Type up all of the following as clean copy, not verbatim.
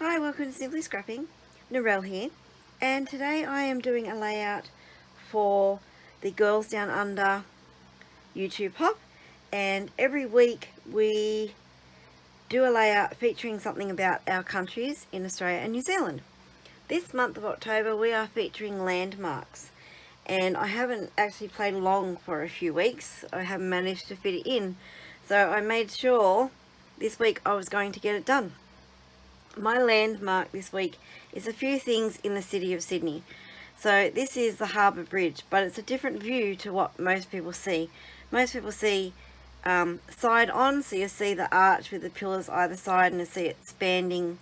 Hi, welcome to Simply Scrapping. Narelle here, and today I am doing a layout for the Girls Down Under YouTube Hop, and every week we do a layout featuring something about our countries in Australia and New Zealand. This month of October we are featuring landmarks, and I haven't actually played along for a few weeks. I haven't managed to fit it in, so I made sure this week I was going to get it done. My landmark this week is a few things in the city of Sydney. So this is the Harbour Bridge, but it's a different view to what most people see. Most people see side on, so you see the arch with the pillars either side, and you see it spanning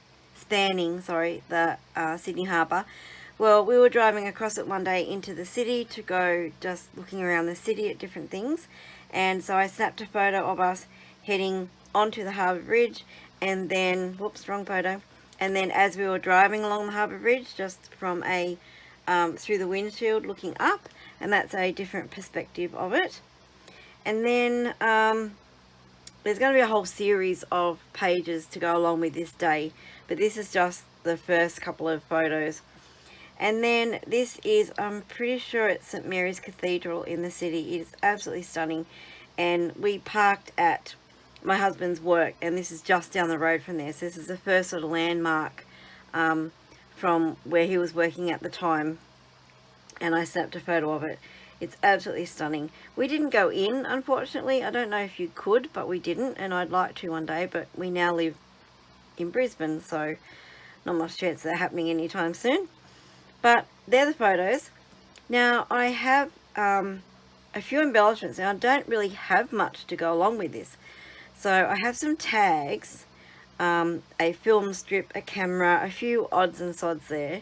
the Sydney Harbour. Well, we were driving across it one day into the city to go just looking around the city at different things, and so I snapped a photo of us heading onto the Harbour Bridge, and then, whoops, wrong photo, and then as we were driving along the Harbour Bridge, just from a through the windshield looking up, and that's a different perspective of it. And then there's going to be a whole series of pages to go along with this day, but this is just the first couple of photos. And then this is, I'm pretty sure it's St Mary's Cathedral in the city. It is absolutely stunning, and we parked at my husband's work, and this is just down the road from there. So this is the first sort of landmark from where he was working at the time, and I snapped a photo of it. It's absolutely stunning. We didn't go in, unfortunately. I don't know if you could, but we didn't, and I'd like to one day, but we now live in Brisbane, so not much chance of that happening anytime soon. But they're the photos. Now I have a few embellishments, and I don't really have much to go along with this. So I have some tags, a film strip, a camera, a few odds and sods there.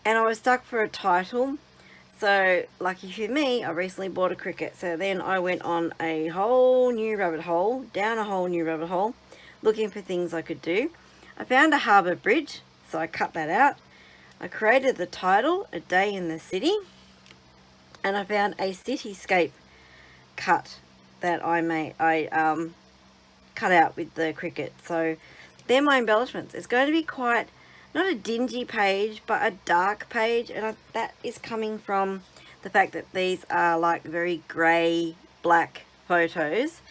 And I was stuck for a title. So lucky for me, I recently bought a cricket. So then I went on a whole new rabbit hole, down a whole new rabbit hole, looking for things I could do. I found a harbour bridge, so I cut that out. I created the title, A Day in the City. And I found a cityscape cut that I cut out with the cricket. So they're my embellishments. It's going to be quite, not a dingy page, but a dark page, and that is coming from the fact that these are like very grey black photos,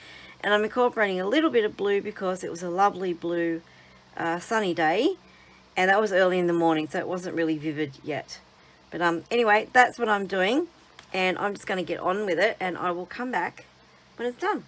and I'm incorporating a little bit of blue because it was a lovely blue sunny day, and that was early in the morning, so it wasn't really vivid yet. But anyway, that's what I'm doing, and I'm just going to get on with it, and I will come back when it's done.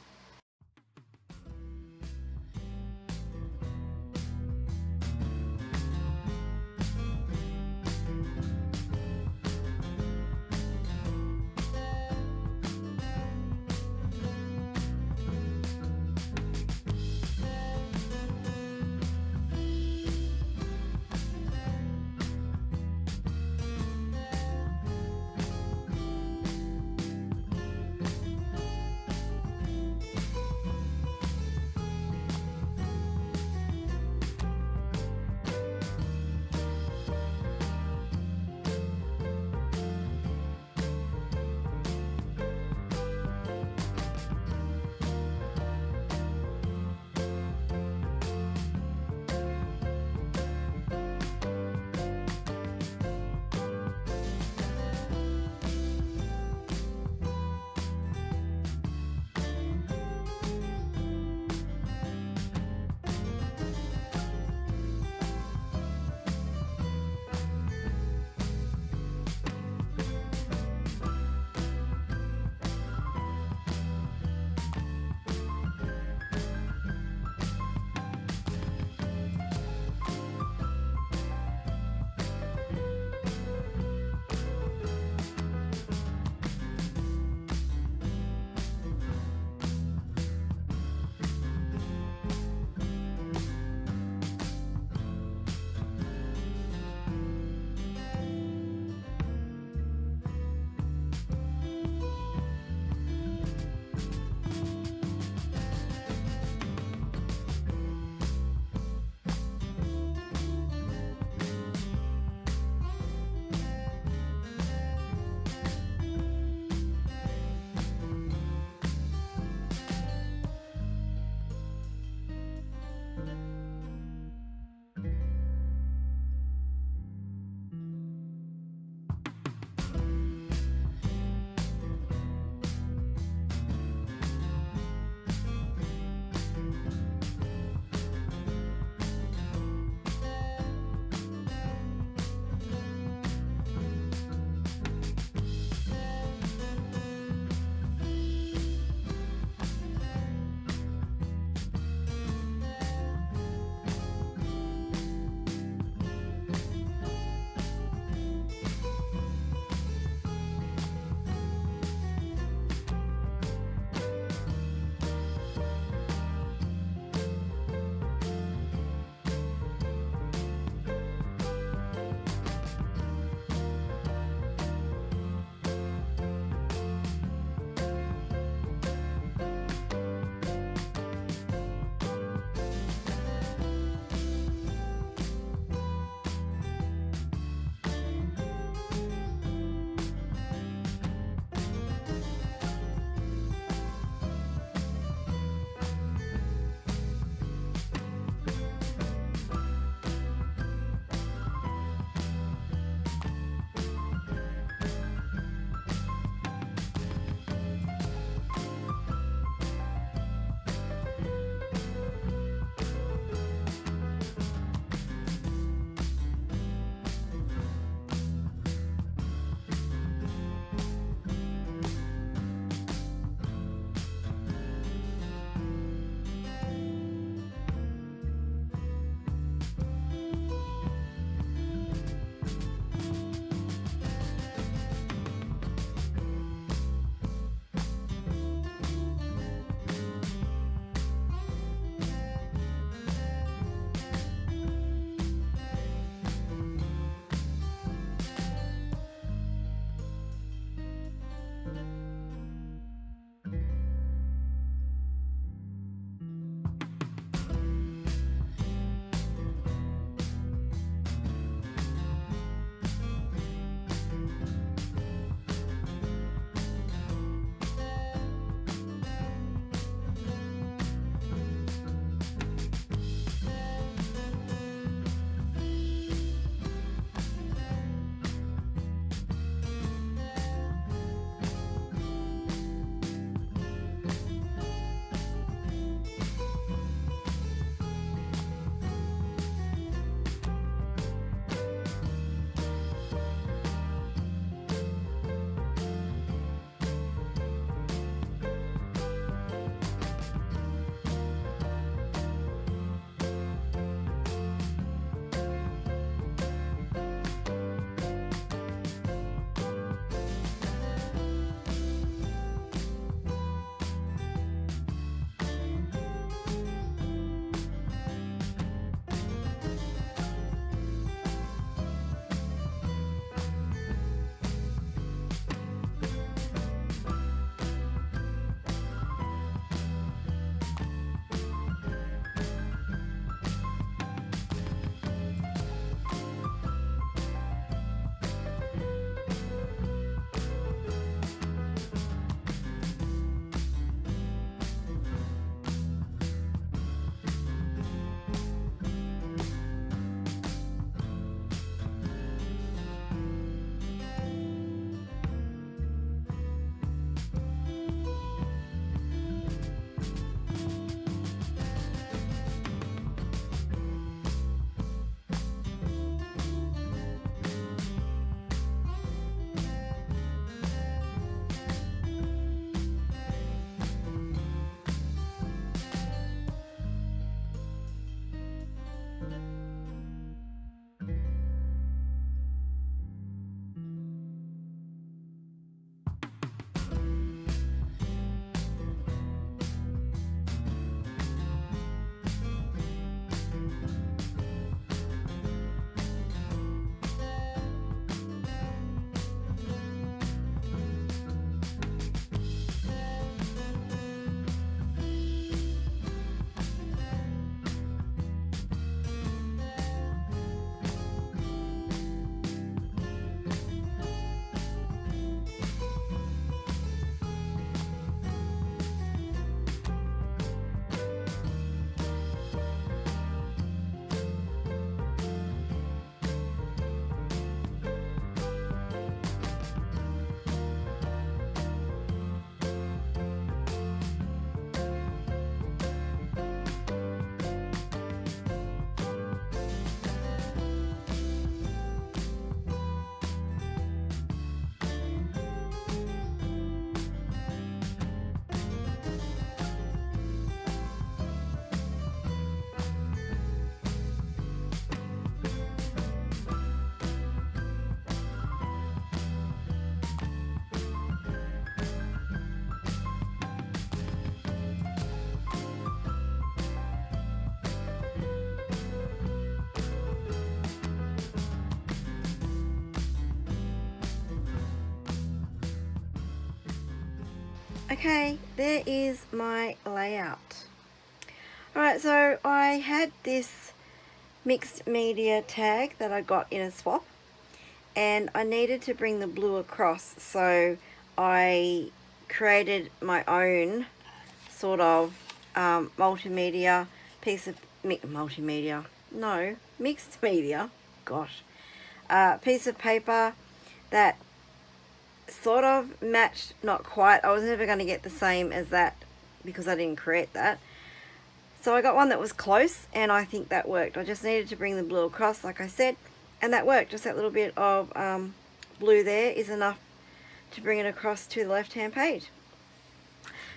Okay, there is my layout. Alright, so I had this mixed media tag that I got in a swap, and I needed to bring the blue across, so I created my own sort of multimedia piece of mixed media, gosh, piece of paper that sort of matched, not quite. I was never going to get the same as that because I didn't create that. So I got one that was close, and I think that worked. I just needed to bring the blue across, like I said, and that worked. Just that little bit of blue there is enough to bring it across to the left-hand page.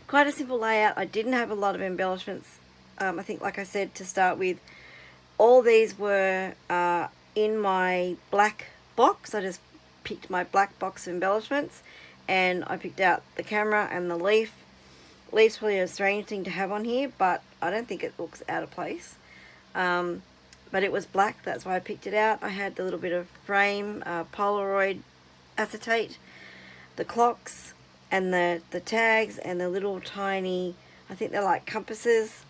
Quite a simple layout. I didn't have a lot of embellishments. I think, like I said, to start with, all these were in my black box. I just picked my black box of embellishments, and I picked out the camera and the leaf. Leaf's probably a strange thing to have on here, but I don't think it looks out of place. But it was black, that's why I picked it out. I had the little bit of frame, Polaroid acetate, the clocks, and the tags, and the little tiny, I think they're like compasses,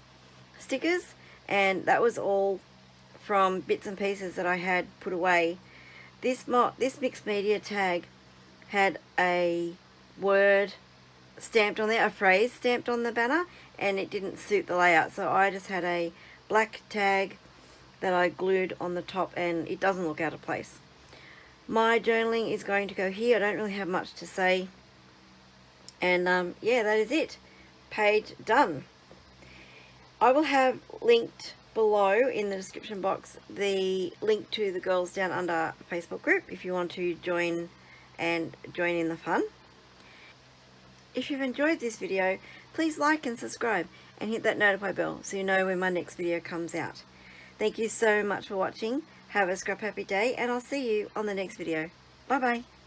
stickers, and that was all from bits and pieces that I had put away. This mixed media tag had a word stamped on there, a phrase stamped on the banner, and it didn't suit the layout, so I just had a black tag that I glued on the top, and it doesn't look out of place. My journaling is going to go here. I don't really have much to say, and yeah, that is it. Page done. I will have linked below in the description box the link to the Girls Down Under Facebook group if you want to join in the fun. If you've enjoyed this video, please like and subscribe and hit that notify bell so you know when my next video comes out. Thank you so much for watching. Have a scrap happy day, and I'll see you on the next video. Bye bye.